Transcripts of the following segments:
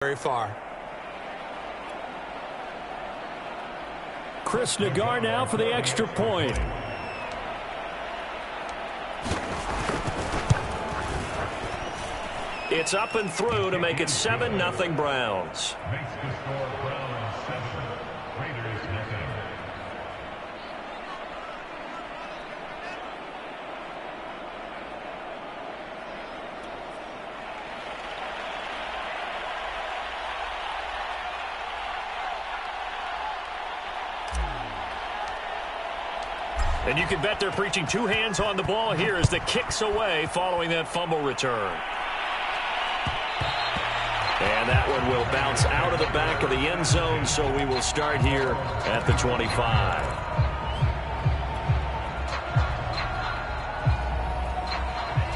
very far. Chris Nagar now for the extra point. It's up and through to make it 7-0 Browns. Makes the score Browns 7, Raiders nothing. And you can bet they're preaching two hands on the ball here as the kick's away following that fumble return. And that one will bounce out of the back of the end zone, so we will start here at the 25.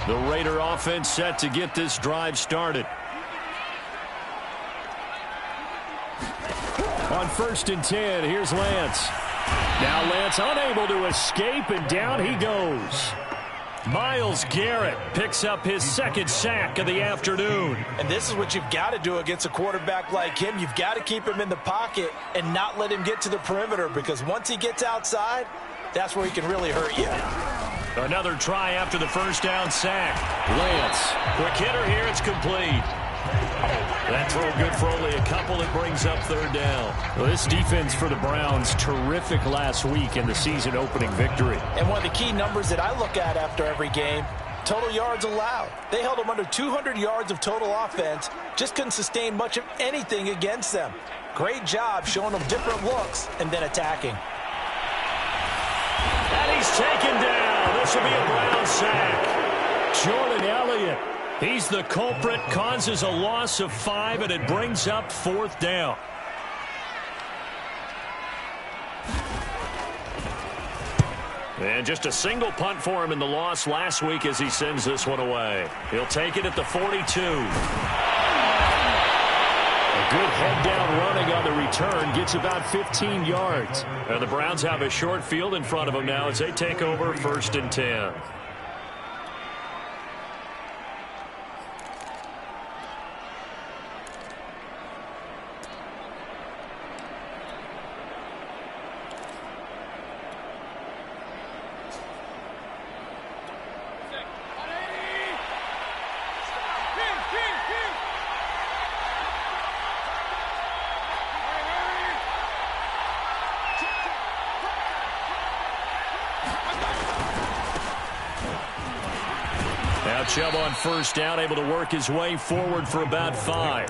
The Raider offense set to get this drive started. On 1st and 10, here's Lance. Now Lance unable to escape, and down he goes. Myles Garrett picks up his second sack of the afternoon. And this is what you've got to do against a quarterback like him. You've got to keep him in the pocket and not let him get to the perimeter, because once he gets outside, that's where he can really hurt you. Another try after the first down sack. Lance, quick hitter here, it's complete. That throw good for only a couple. It brings up 3rd down. Well, this defense for the Browns, terrific last week in the season opening victory. And one of the key numbers that I look at after every game, total yards allowed. They held them under 200 yards of total offense, just couldn't sustain much of anything against them. Great job showing them different looks and then attacking. And he's taken down. This will be a Brown sack. Jordan Elliott, he's the culprit, causes a loss of 5, and it brings up 4th down. And just a single punt for him in the loss last week as he sends this one away. He'll take it at the 42. A good head-down running on the return gets about 15 yards. And the Browns have a short field in front of them now as they take over 1st and 10. Chubb on 1st down, able to work his way forward for about 5.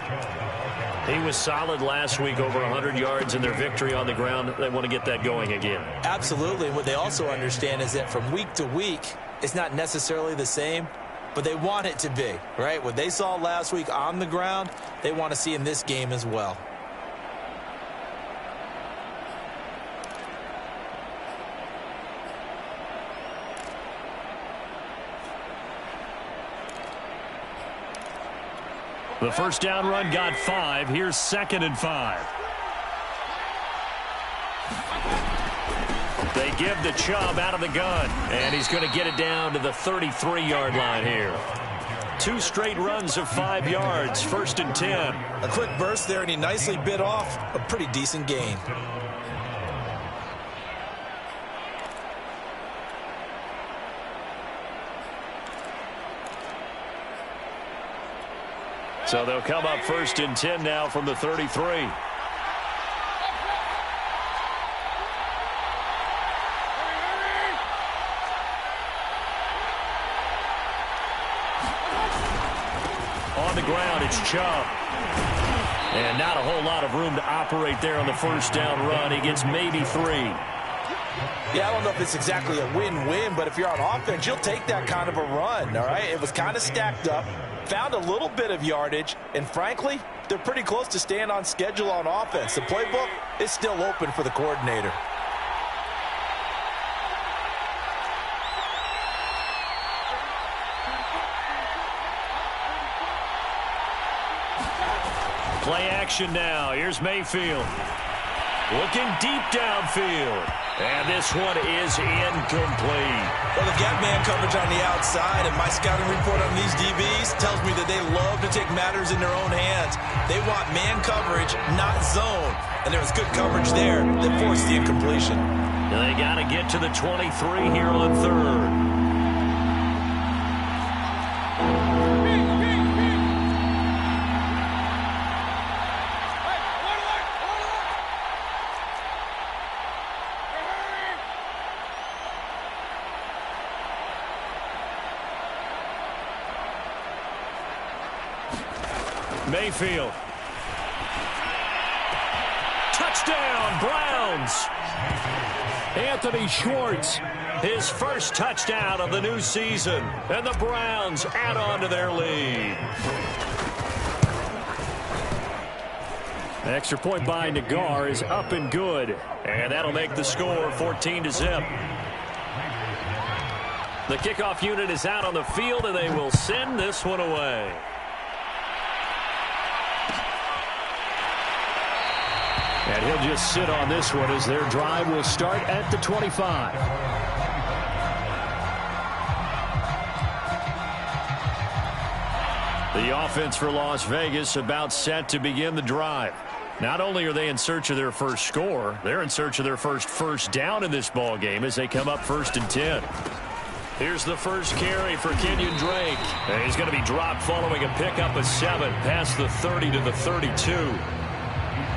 He was solid last week, over 100 yards in their victory on the ground. They want to get that going again. Absolutely. And what they also understand is that from week to week, it's not necessarily the same, but they want it to be, right? What they saw last week on the ground, they want to see in this game as well. The 1st down run got 5. Here's 2nd and 5. They give the Chubb out of the gun, and he's going to get it down to the 33-yard line here. 2 straight runs of 5 yards, 1st and 10. A quick burst there, and he nicely bit off a pretty decent gain. So they'll come up 1st and 10 now from the 33. On the ground, it's Chubb. And not a whole lot of room to operate there on the 1st down run. He gets maybe 3. Yeah, I don't know if it's exactly a win-win, but if you're on offense, you'll take that kind of a run, all right? It was kind of stacked up, found a little bit of yardage, and frankly, they're pretty close to staying on schedule on offense. The playbook is still open for the coordinator. Play action now. Here's Mayfield. Looking deep downfield. And this one is incomplete. Well, the gap man coverage on the outside, and my scouting report on these DBs tells me that they love to take matters in their own hands. They want man coverage, not zone. And there was good coverage there that forced the incompletion. They got to get to the 23 here on third. Mayfield. Touchdown, Browns. Anthony Schwartz. His first touchdown of the new season. And the Browns add on to their lead. An extra point by Nagar is up and good. And that'll make the score 14-0. The kickoff unit is out on the field, and they will send this one away. And he'll just sit on this one as their drive will start at the 25. The offense for Las Vegas about set to begin the drive. Not only are they in search of their first score, they're in search of their first down in this ball game as they come up 1st and 10. Here's the first carry for Kenyon Drake. And he's going to be dropped following a pickup of 7 past the 30 to the 32.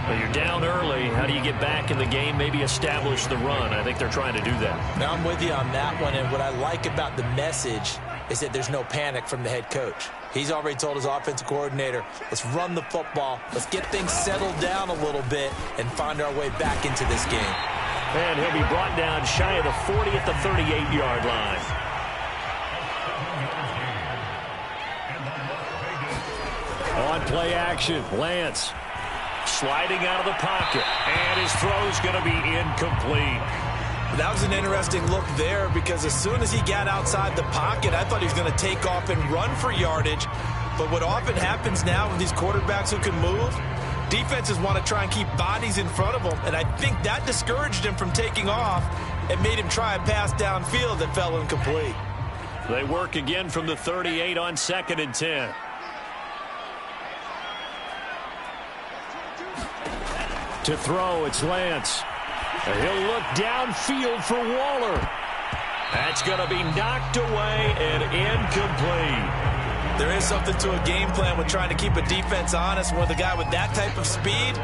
Well, you're down early. How do you get back in the game, maybe establish the run? I think they're trying to do that. Now I'm with you on that one, and what I like about the message is that there's no panic from the head coach. He's already told his offensive coordinator, let's run the football, let's get things settled down a little bit and find our way back into this game. And he'll be brought down shy of the 40 at the 38-yard line. On play action, Lance. Sliding out of the pocket, and his throw's going to be incomplete. That was an interesting look there because as soon as he got outside the pocket, I thought he was going to take off and run for yardage. But what often happens now with these quarterbacks who can move, defenses want to try and keep bodies in front of them, and I think that discouraged him from taking off and made him try a pass downfield that fell incomplete. They work again from the 38 on 2nd and 10. To throw, it's Lance. He'll look downfield for Waller. That's going to be knocked away and incomplete. There is something to a game plan with trying to keep a defense honest. With a guy with that type of speed,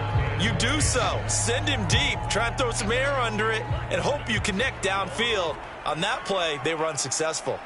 you do so. Send him deep, try and throw some air under it, and hope you connect downfield. On that play, they were unsuccessful.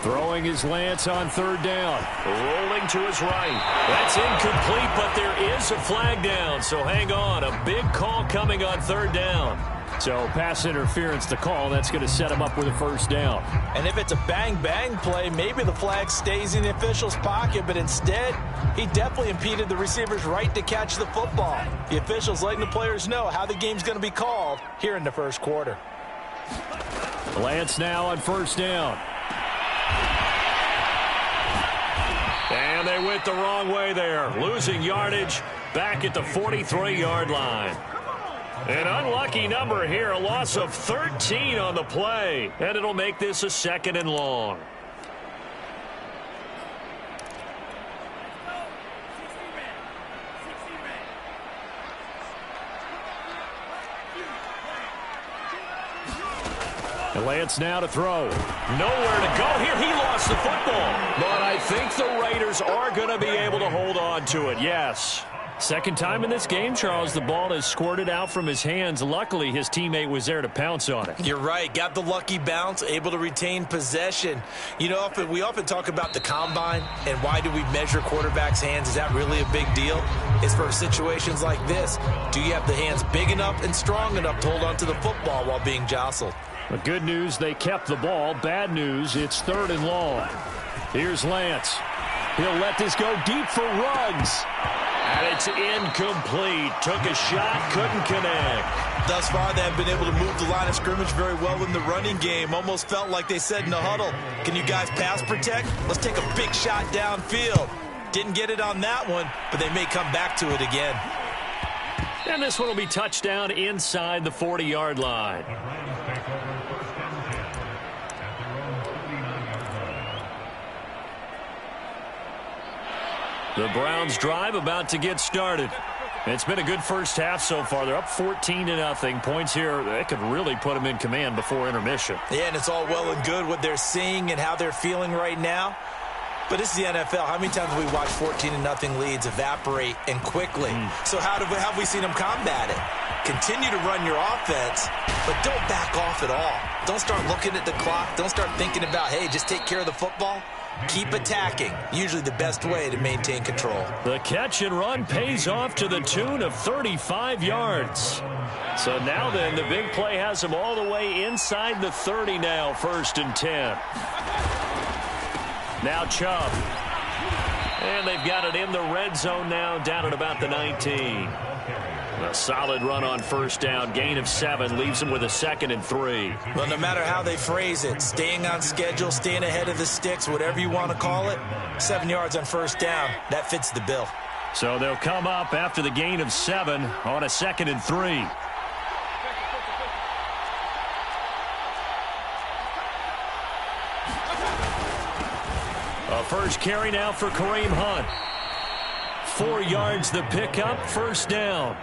Throwing is Lance on 3rd down. Rolling to his right. That's incomplete, but there is a flag down, so hang on. A big call coming on 3rd down. So pass interference to call. That's going to set him up with a 1st down. And if it's a bang-bang play, maybe the flag stays in the official's pocket, but instead, he definitely impeded the receiver's right to catch the football. The officials letting the players know how the game's going to be called here in the 1st quarter. Lance now on 1st down. And they went the wrong way there, losing yardage back at the 43-yard line. An unlucky number here, a loss of 13 on the play, and it'll make this a 2nd and long. And Lance now to throw. Nowhere to go here. He lost the football. But I think the Raiders are going to be able to hold on to it, yes. Second time in this game, Charles, the ball has squirted out from his hands. Luckily, his teammate was there to pounce on it. You're right. Got the lucky bounce, able to retain possession. You know, we often talk about the combine and why do we measure quarterbacks' hands. Is that really a big deal? It's for situations like this. Do you have the hands big enough and strong enough to hold on to the football while being jostled? The good news, they kept the ball. Bad news, it's 3rd and long. Here's Lance. He'll let this go deep for Ruggs. And it's incomplete. Took a shot, couldn't connect. Thus far, they have been able to move the line of scrimmage very well in the running game. Almost felt like they said in the huddle, can you guys pass protect? Let's take a big shot downfield. Didn't get it on that one, but they may come back to it again. And this one will be touchdown inside the 40-yard line. The Browns drive about to get started. It's been a good first half so far. They're up 14-0. Points here, that could really put them in command before intermission. Yeah, and it's all well and good what they're seeing and how they're feeling right now. But this is the NFL. How many times have we watched 14-0 leads evaporate and quickly? So how have we seen them combat it? Continue to run your offense, but don't back off at all. Don't start looking at the clock. Don't start thinking about, hey, just take care of the football. Keep attacking. Usually the best way to maintain control. The catch and run pays off to the tune of 35 yards. So now then, the big play has them all the way inside the 30 now, 1st and 10. Now Chubb. And they've got it in the red zone now, down at about the 19. A solid run on 1st down. Gain of 7 leaves them with a 2nd and 3. Well, no matter how they phrase it, staying on schedule, staying ahead of the sticks, whatever you want to call it, 7 yards on 1st down, that fits the bill. So they'll come up after the gain of 7 on a 2nd and 3. A first carry now for Kareem Hunt. 4 yards the pickup, 1st down.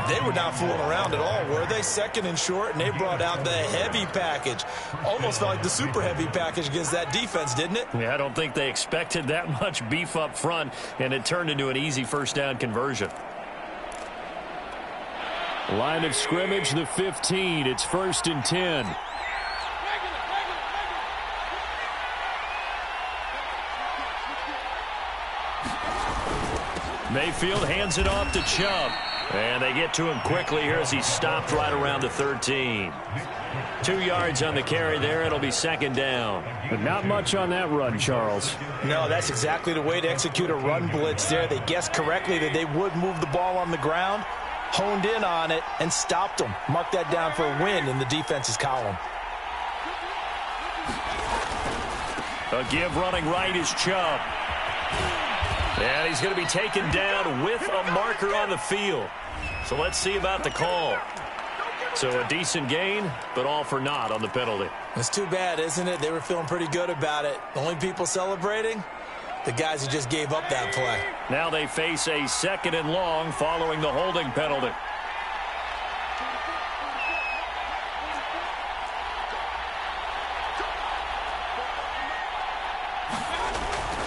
They were not fooling around at all, were they? 2nd and short, and they brought out the heavy package. Almost felt like the super heavy package against that defense, didn't it? Yeah, I don't think they expected that much beef up front, and it turned into an easy 1st down conversion. Line of scrimmage, the 15. It's 1st and 10. Mayfield hands it off to Chubb. And they get to him quickly here as he's stopped right around the 13. 2 yards on the carry there. It'll be 2nd down. But not much on that run, Charles. No, that's exactly the way to execute a run blitz there. They guessed correctly that they would move the ball on the ground, honed in on it, and stopped them. Mark that down for a win in the defense's column. A give running right is Chubb. And he's going to be taken down with a marker on the field. So let's see about the call. So a decent gain, but all for naught on the penalty. It's too bad, isn't it? They were feeling pretty good about it. The only people celebrating, the guys who just gave up that play. Now they face a 2nd and long following the holding penalty.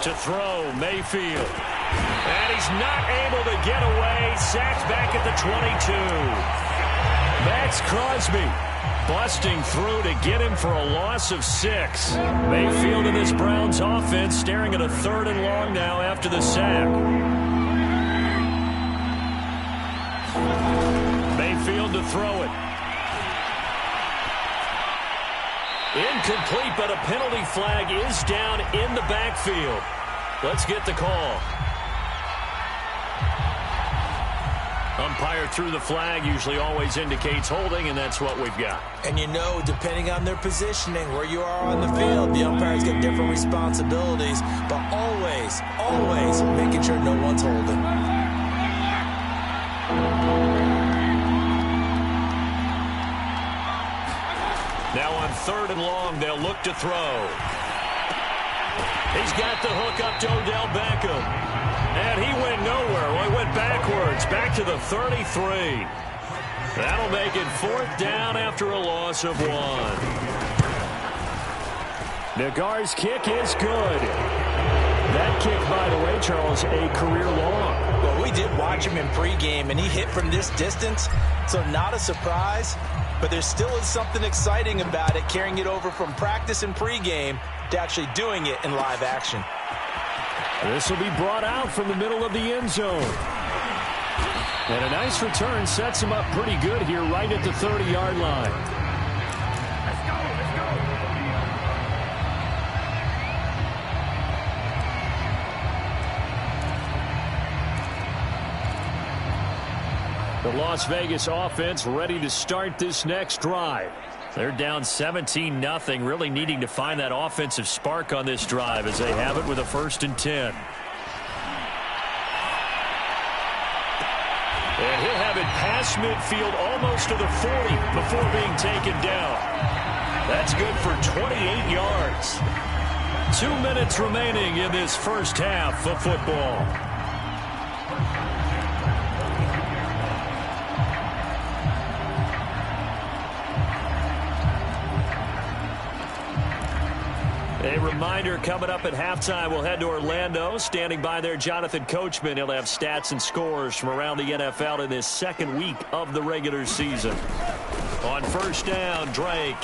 To throw, Mayfield. And he's not able to get away. Sacked back at the 22. Max Crosby busting through to get him for a loss of 6. Mayfield and this Browns offense staring at a 3rd and long now after the sack. Mayfield to throw it. Incomplete, but a penalty flag is down in the backfield. Let's get the call. Umpire threw the flag, usually always indicates holding, and that's what we've got. And you know, depending on their positioning, where you are on the field, the umpire's got different responsibilities, but always, always making sure no one's holding. Now on 3rd and long, they'll look to throw. He's got the hook up to Odell Beckham. And he went nowhere. Well, he went backwards, back to the 33. That'll make it 4th down after a loss of 1. Nagar's kick is good. That kick, by the way, Charles, a career long. Well, we did watch him in pregame, and he hit from this distance, so not a surprise. But there still is something exciting about it, carrying it over from practice and pregame to actually doing it in live action. This will be brought out from the middle of the end zone. And a nice return sets him up pretty good here right at the 30-yard line. The Las Vegas offense ready to start this next drive. They're down 17-0, really needing to find that offensive spark on this drive as they have it with a 1st and 10. And he'll have it past midfield almost to the 40 before being taken down. That's good for 28 yards. 2 minutes remaining in this first half of football. A reminder, coming up at halftime, we'll head to Orlando. Standing by there, Jonathan Coachman. He'll have stats and scores from around the NFL in this second week of the regular season. On first down, Drake.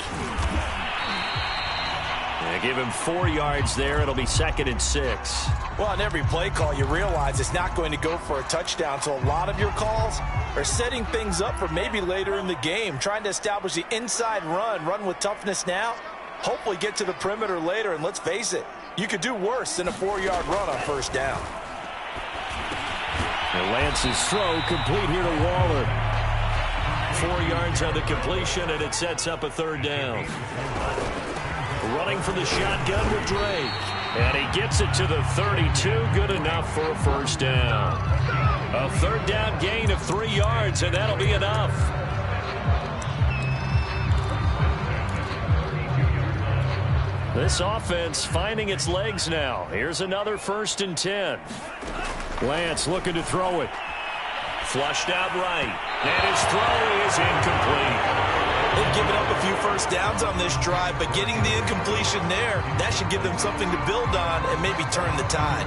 And give him 4 yards there. It'll be 2nd and 6. Well, on every play call, you realize it's not going to go for a touchdown. So a lot of your calls are setting things up for maybe later in the game, trying to establish the inside run with toughness now. Hopefully get to the perimeter later, and let's face it, you could do worse than a 4-yard run on first down. And Lance's throw complete here to Waller. 4 yards on the completion, and it sets up a 3rd down. Running for the shotgun with Drake. And he gets it to the 32. Good enough for a first down. A 3rd down gain of 3 yards, and that'll be enough. This offense finding its legs now. Here's another 1st and 10. Lance looking to throw it. Flushed out right. And his throw is incomplete. They've given up a few first downs on this drive, but getting the incompletion there, that should give them something to build on and maybe turn the tide.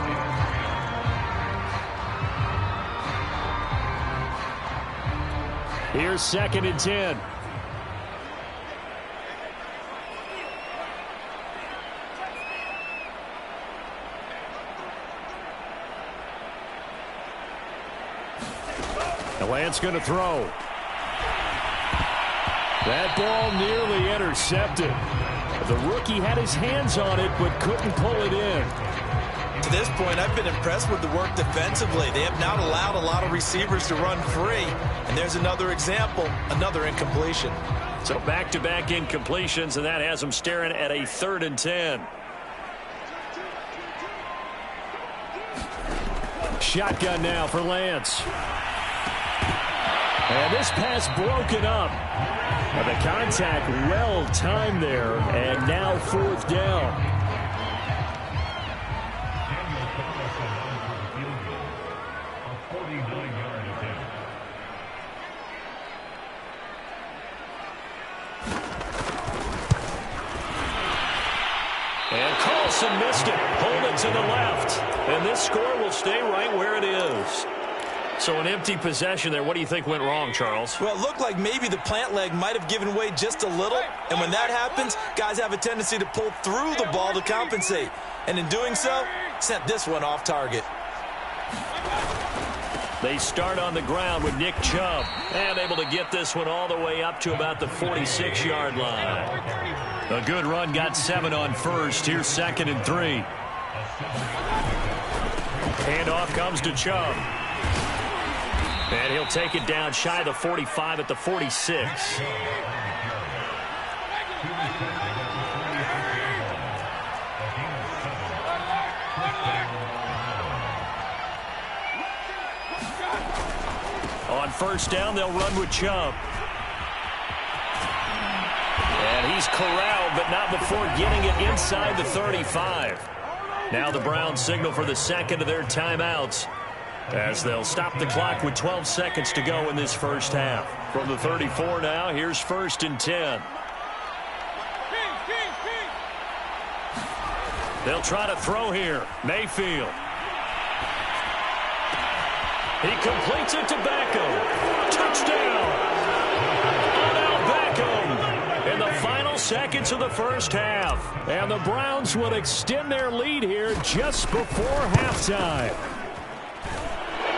Here's 2nd and 10. Lance going to throw. That ball nearly intercepted. The rookie had his hands on it but couldn't pull it in. To this point, I've been impressed with the work defensively. They have not allowed a lot of receivers to run free. And there's another example, another incompletion. So back-to-back incompletions, and that has them staring at a 3rd and 10. Shotgun now for Lance. And this pass broken up. The contact well timed there, and now 4th down. And Carlson missed it. Hold it to the left. And this score will stay right where it is. So an empty possession there. What do you think went wrong, Charles? Well, it looked like maybe the plant leg might have given way just a little. And when that happens, guys have a tendency to pull through the ball to compensate. And in doing so, sent this one off target. They start on the ground with Nick Chubb. And able to get this one all the way up to about the 46-yard line. A good run, got 7 on first. Here's 2nd and 3. Handoff comes to Chubb. And he'll take it down shy of the 45 at the 46. On first down, they'll run with Chubb. And he's corralled, but not before getting it inside the 35. Now the Browns signal for the 2nd of their timeouts, as they'll stop the clock with 12 seconds to go in this first half. From the 34 now, here's 1st and 10. They'll try to throw here. Mayfield. He completes it to Beckham. Touchdown! Odell Beckham in the final seconds of the first half. And the Browns will extend their lead here just before halftime.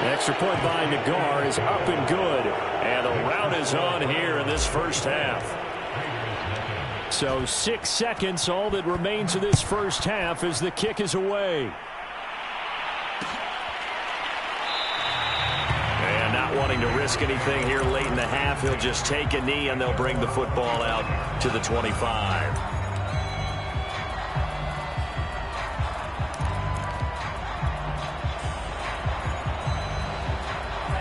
Extra point by Nagar is up and good. And the rout is on here in this first half. So 6 seconds, all that remains of this first half as the kick is away. And not wanting to risk anything here late in the half, he'll just take a knee and they'll bring the football out to the 25.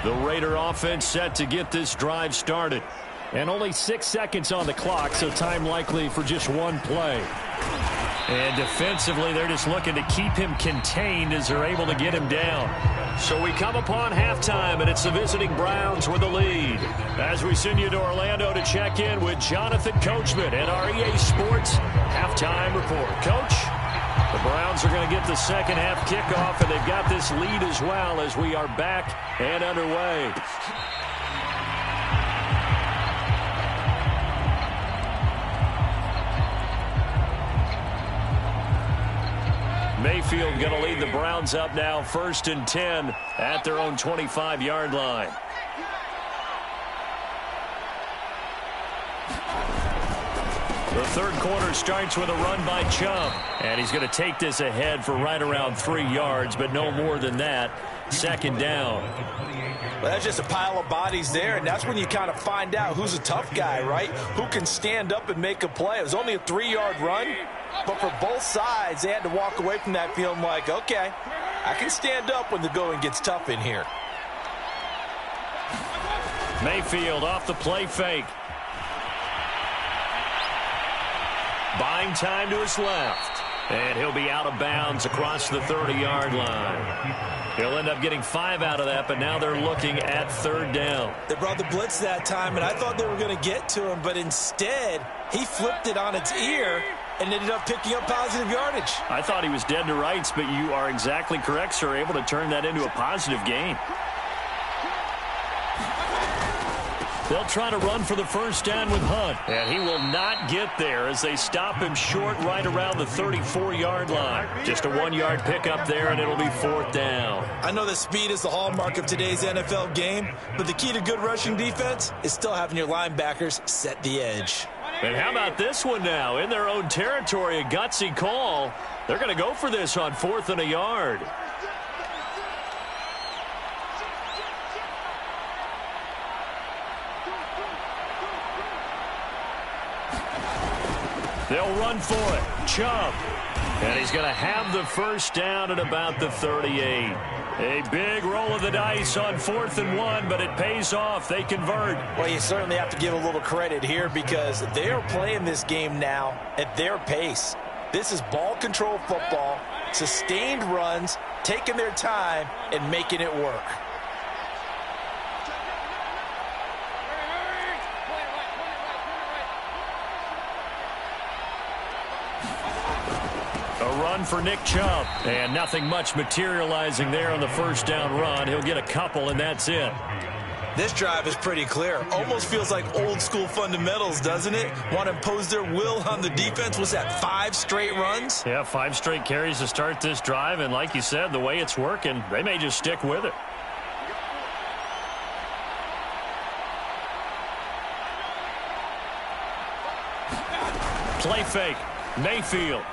The Raider offense set to get this drive started. And only 6 seconds on the clock, so time likely for just one play. And defensively, they're just looking to keep him contained as they're able to get him down. So we come upon halftime, and it's the visiting Browns with the lead. As we send you to Orlando to check in with Jonathan Coachman at our EA Sports Halftime Report. Coach, the Browns are going to get the second half kickoff, and they've got this lead as well as we are back and underway. Mayfield going to lead the Browns up now, 1st and 10 at their own 25-yard line. The third quarter starts with a run by Chubb, and he's going to take this ahead for right around 3 yards, but no more than that. 2nd down. Well, that's just a pile of bodies there, and that's when you kind of find out who's a tough guy, right? Who can stand up and make a play. It was only a 3-yard run, but for both sides, they had to walk away from that feeling like, okay, I can stand up when the going gets tough in here. Mayfield off the play fake. Buying time to his left. And he'll be out of bounds across the 30-yard line. He'll end up getting 5 out of that, but now they're looking at 3rd down. They brought the blitz that time, and I thought they were going to get to him, but instead, he flipped it on its ear and ended up picking up positive yardage. I thought he was dead to rights, but you are exactly correct, sir, able to turn that into a positive gain. They'll try to run for the 1st down with Hunt. And he will not get there as they stop him short right around the 34-yard line. Just a 1-yard pickup there, and it'll be 4th down. I know that speed is the hallmark of today's NFL game, but the key to good rushing defense is still having your linebackers set the edge. And how about this one now? In their own territory, a gutsy call. They're going to go for this on 4th and a yard. They'll run for it. Chubb. And he's going to have the 1st down at about the 38. A big roll of the dice on 4th and 1, but it pays off. They convert. Well, you certainly have to give a little credit here because they are playing this game now at their pace. This is ball control football, sustained runs, taking their time, and making it work. A run for Nick Chubb, and nothing much materializing there on the 1st down run. He'll get a couple, and that's it. This drive is pretty clear. Almost feels like old school fundamentals, doesn't it? Want to impose their will on the defense. Was that 5 straight runs? Yeah, 5 straight carries to start this drive, and like you said, the way it's working, they may just stick with it. Play fake. Mayfield.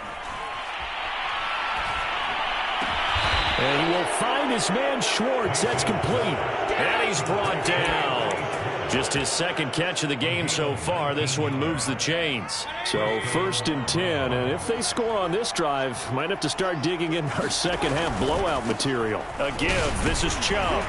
And he will find his man Schwartz. That's complete. And he's brought down. Just his 2nd catch of the game so far. This one moves the chains. So 1st and 10, and if they score on this drive, might have to start digging in our second half blowout material. A give. This is Chubb.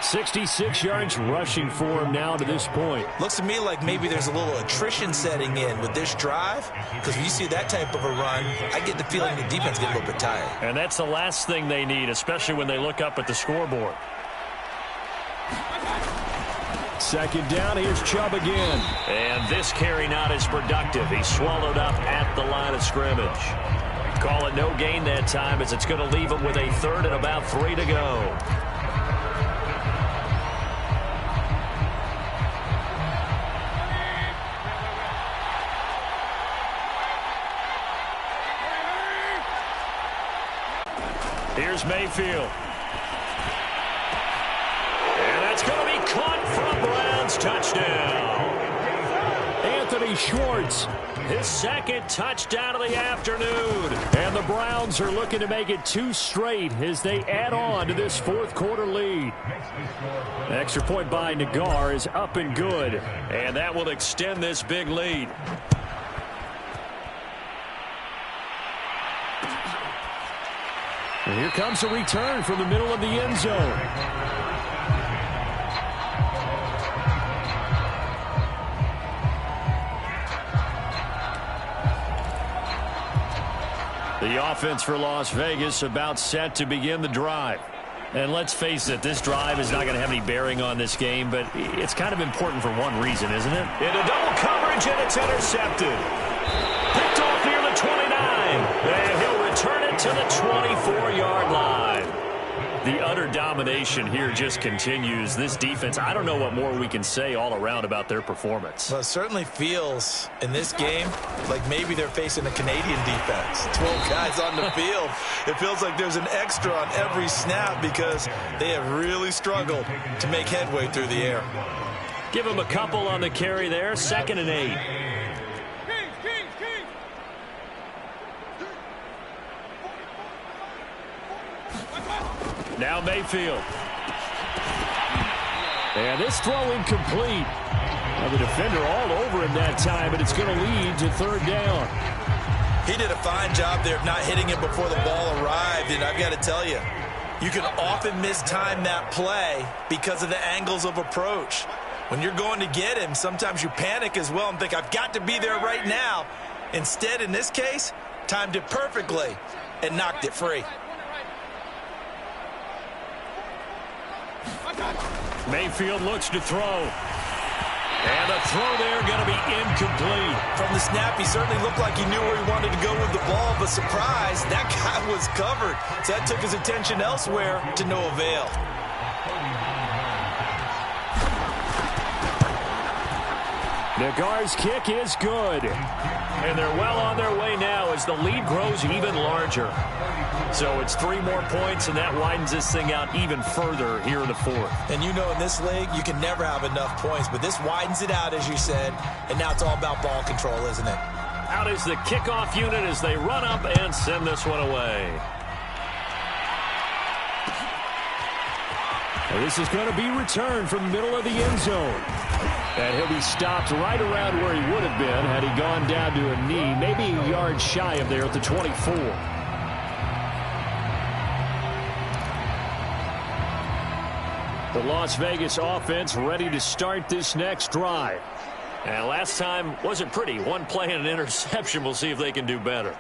66 yards rushing for him now to this point. Looks to me like maybe there's a little attrition setting in with this drive, because when you see that type of a run, I get the feeling the defense get a little bit tired. And that's the last thing they need, especially when they look up at the scoreboard. 2nd down, here's Chubb again. And this carry not as productive. He's swallowed up at the line of scrimmage. Call it no gain that time as it's going to leave him with a 3rd and about 3 to go. Here's Mayfield. And that's going to be caught for a Browns touchdown. Anthony Schwartz. His 2nd touchdown of the afternoon. And the Browns are looking to make it 2 straight as they add on to this 4th quarter lead. The extra point by Nagar is up and good. And that will extend this big lead. And here comes a return from the middle of the end zone. The offense for Las Vegas about set to begin the drive. And let's face it, this drive is not going to have any bearing on this game, but it's kind of important for one reason, isn't it? Into double coverage, and it's intercepted. Picked off near the 29. And he'll return it to the 24-yard line. The utter domination here just continues. This defense, I don't know what more we can say all around about their performance. Well, it certainly feels in this game like maybe they're facing a Canadian defense. 12 guys on the field. It feels like there's an extra on every snap because they have really struggled to make headway through the air. Give him a couple on the carry there. 2nd and 8. Now Mayfield. And this throw incomplete. Now the defender all over him that time, but it's going to lead to 3rd down. He did a fine job there of not hitting it before the ball arrived, and I've got to tell you, you can often mistime that play because of the angles of approach. When you're going to get him, sometimes you panic as well and think, I've got to be there right now. Instead, in this case, timed it perfectly and knocked it free. Mayfield looks to throw. And the throw there going to be incomplete. From the snap, he certainly looked like he knew where he wanted to go with the ball, but surprise, that guy was covered. So that took his attention elsewhere to no avail. Nagar's kick is good. And they're well on their way now as the lead grows even larger. So it's 3 more points, and that widens this thing out even further here in the 4th. And you know in this league, you can never have enough points, but this widens it out, as you said, and now it's all about ball control, isn't it? Out is the kickoff unit as they run up and send this one away. And this is going to be returned from the middle of the end zone. And he'll be stopped right around where he would have been had he gone down to a knee, maybe a yard shy of there at the 24. The Las Vegas offense ready to start this next drive. And last time wasn't pretty. 1 play and an interception. We'll see if they can do better.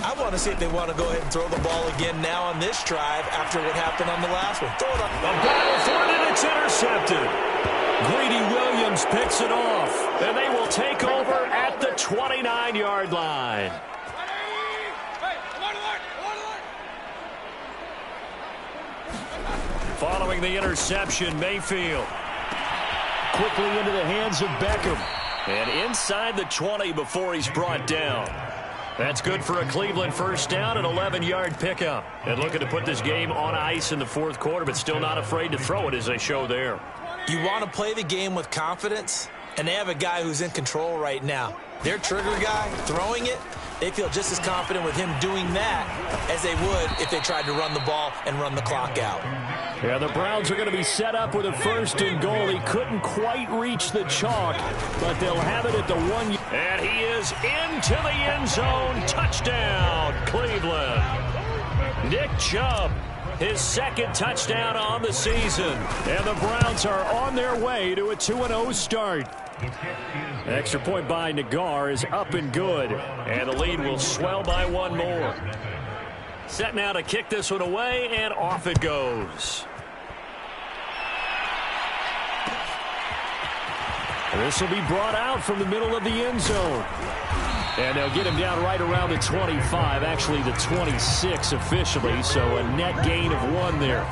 I want to see if they want to go ahead and throw the ball again now on this drive after what happened on the last one. Throw it up. A battle for it, and it's intercepted. Greedy Williams picks it off. And they will take over at the 29-yard line. Following the interception, Mayfield. Quickly into the hands of Beckham. And inside the 20 before he's brought down. That's good for a Cleveland 1st down, an 11-yard pickup. And looking to put this game on ice in the 4th quarter, but still not afraid to throw it as they show there. You want to play the game with confidence, and they have a guy who's in control right now. Their trigger guy, throwing it, they feel just as confident with him doing that as they would if they tried to run the ball and run the clock out. Yeah, the Browns are going to be set up with a 1st and goal. He couldn't quite reach the chalk, but they'll have it at the 1. And he is into the end zone. Touchdown, Cleveland. Nick Chubb, his 2nd touchdown on the season. And the Browns are on their way to a 2-0 start. Extra point by Nagar is up and good. And the lead will swell by 1 more. Set now to kick this one away, and off it goes. This will be brought out from the middle of the end zone. And they'll get him down right around the 25, actually the 26 officially, so a net gain of 1 there.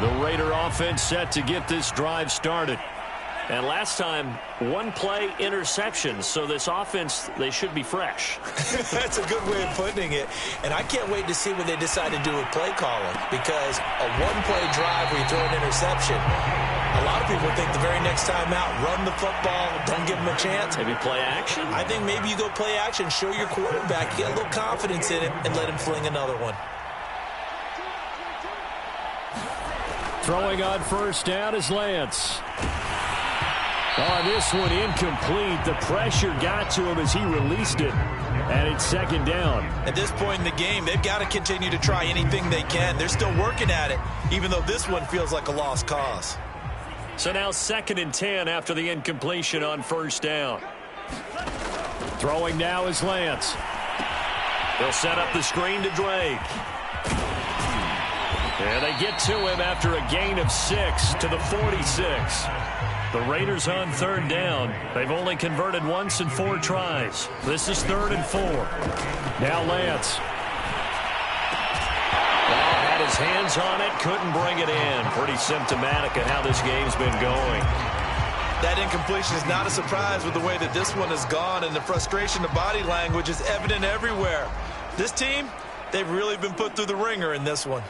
The Raider offense set to get this drive started. And last time, 1 play interception, so this offense, they should be fresh. That's a good way of putting it. And I can't wait to see what they decide to do with play calling, because a 1-play drive where you throw an interception, a lot of people think the very next time out, run the football, don't give them a chance. Maybe play action? I think maybe you go play action, show your quarterback, get a little confidence in it, and let him fling another one. Throwing on 1st down is Lance. On this one, incomplete. The pressure got to him as he released it. And it's second down. At this point in the game, they've got to continue to try anything they can. They're still working at it, even though this one feels like a lost cause. So now 2nd and 10 after the incompletion on first down. Throwing now is Lance. They'll set up the screen to Drake. And they get to him after a gain of 6 to the 46. The Raiders on 3rd down. They've only converted once in 4 tries. This is 3rd and 4. Now Lance. Had his hands on it, couldn't bring it in. Pretty symptomatic of how this game's been going. That incompletion is not a surprise with the way that this one has gone, and the frustration of body language is evident everywhere. This team, they've really been put through the ringer in this one.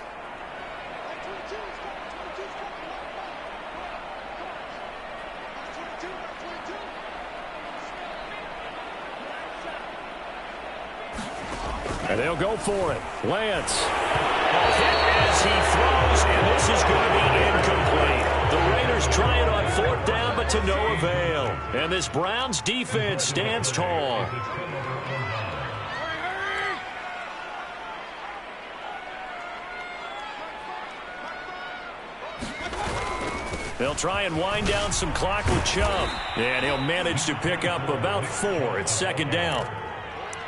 And they'll go for it. Lance. Hit as he throws, and this is going to be incomplete. The Raiders try it on 4th down, but to no avail. And this Browns defense stands tall. They'll try and wind down some clock with Chubb. And he'll manage to pick up about 4. It's 2nd down.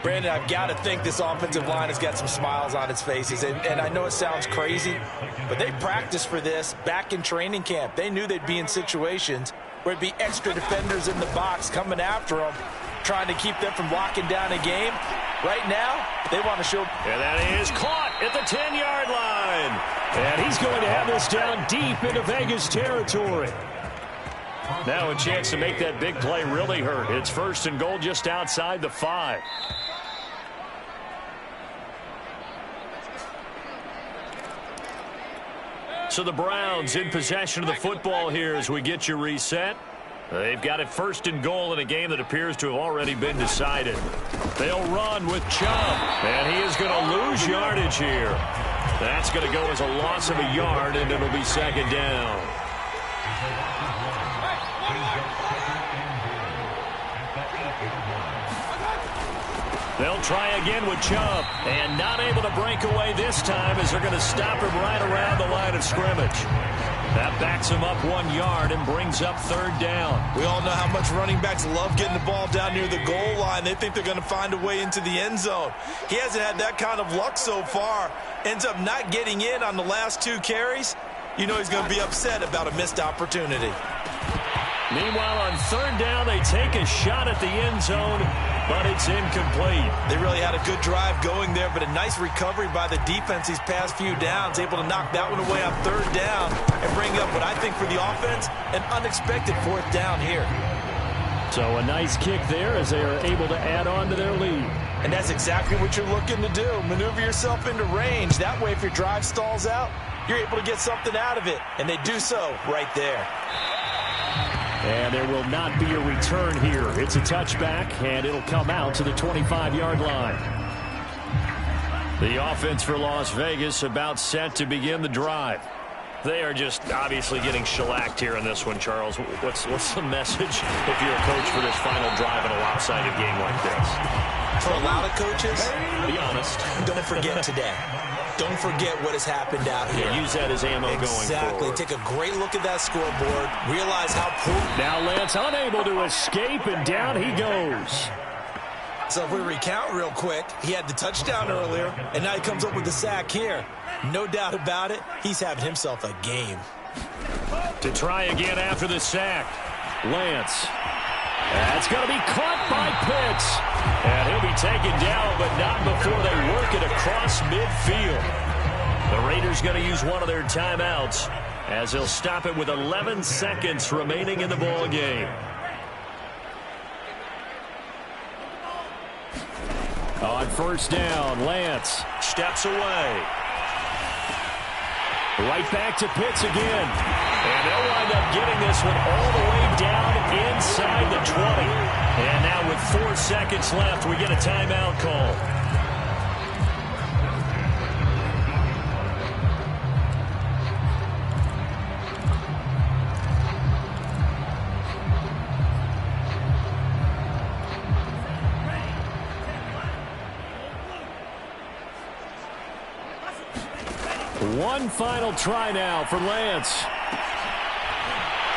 Brandon, I've got to think this offensive line has got some smiles on its faces. And I know it sounds crazy, but they practiced for this back in training camp. They knew they'd be in situations where it'd be extra defenders in the box coming after them, trying to keep them from locking down a game. Right now, they want to show. And that is caught at the 10-yard line. And he's going to have this down deep into Vegas territory. Now a chance to make that big play really hurt. It's 1st and goal just outside the 5. So the Browns in possession of the football here as we get you reset. They've got it 1st and goal in a game that appears to have already been decided. They'll run with Chubb, and he is going to lose yardage here. That's going to go as a loss of a yard, and it'll be 2nd down. They'll try again with Chubb, and not able to break away this time as they're going to stop him right around the line of scrimmage. That backs him up 1 yard and brings up 3rd down. We all know how much running backs love getting the ball down near the goal line. They think they're going to find a way into the end zone. He hasn't had that kind of luck so far. Ends up not getting in on the last 2 carries. You know he's going to be upset about a missed opportunity. Meanwhile, on 3rd down, they take a shot at the end zone, but it's incomplete. They really had a good drive going there, but a nice recovery by the defense these past few downs, able to knock that one away on 3rd down and bring up what I think for the offense, an unexpected 4th down here. So a nice kick there as they are able to add on to their lead. And that's exactly what you're looking to do. Maneuver yourself into range. That way, if your drive stalls out, you're able to get something out of it. And they do so right there. And there will not be a return here. It's a touchback, and it'll come out to the 25-yard line. The offense for Las Vegas about set to begin the drive. They are just obviously getting shellacked here in this one, Charles. What's the message if you're a coach for this final drive in a lopsided game like this? For a lot of coaches, Be honest. don't forget today. Don't forget what has happened out here. Yeah, use that as ammo going Exactly. forward. Take a great look at that scoreboard. Realize how poor. Now Lance unable to escape, and down he goes. So if we recount real quick, he had the touchdown earlier, and now he comes up with the sack here. No doubt about it, he's having himself a game. To try again after the sack. Lance. That's going to be caught by Pitts. And he'll be taken down, but not before they work it across midfield. The Raiders going to use one of their timeouts as they'll stop it with 11 seconds remaining in the ball game. On 1st down, Lance Steps away. right back to Pitts again. And they'll wind up getting this one all the way down inside the 20. And now with 4 seconds left, we get a timeout call. One final try now for Lance.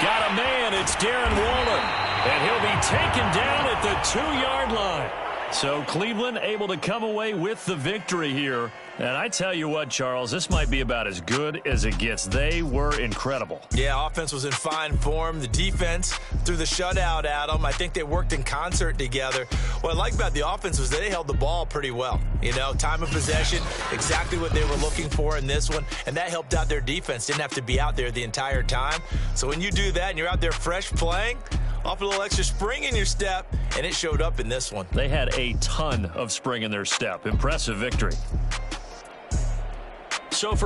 Got a man. It's Darren Waller. And he'll be taken down at the 2-yard line. So Cleveland able to come away with the victory here. And I tell you what, Charles, this might be about as good as it gets. They were incredible. Yeah, offense was in fine form. The defense threw the shutout at them. I think they worked in concert together. What I like about the offense was they held the ball pretty well. You know, time of possession, exactly what they were looking for in this one. And that helped out their defense. Didn't have to be out there the entire time. So when you do that and you're out there fresh playing, off a little extra spring in your step, and it showed up in this one. They had a ton of spring in their step. Impressive victory. So for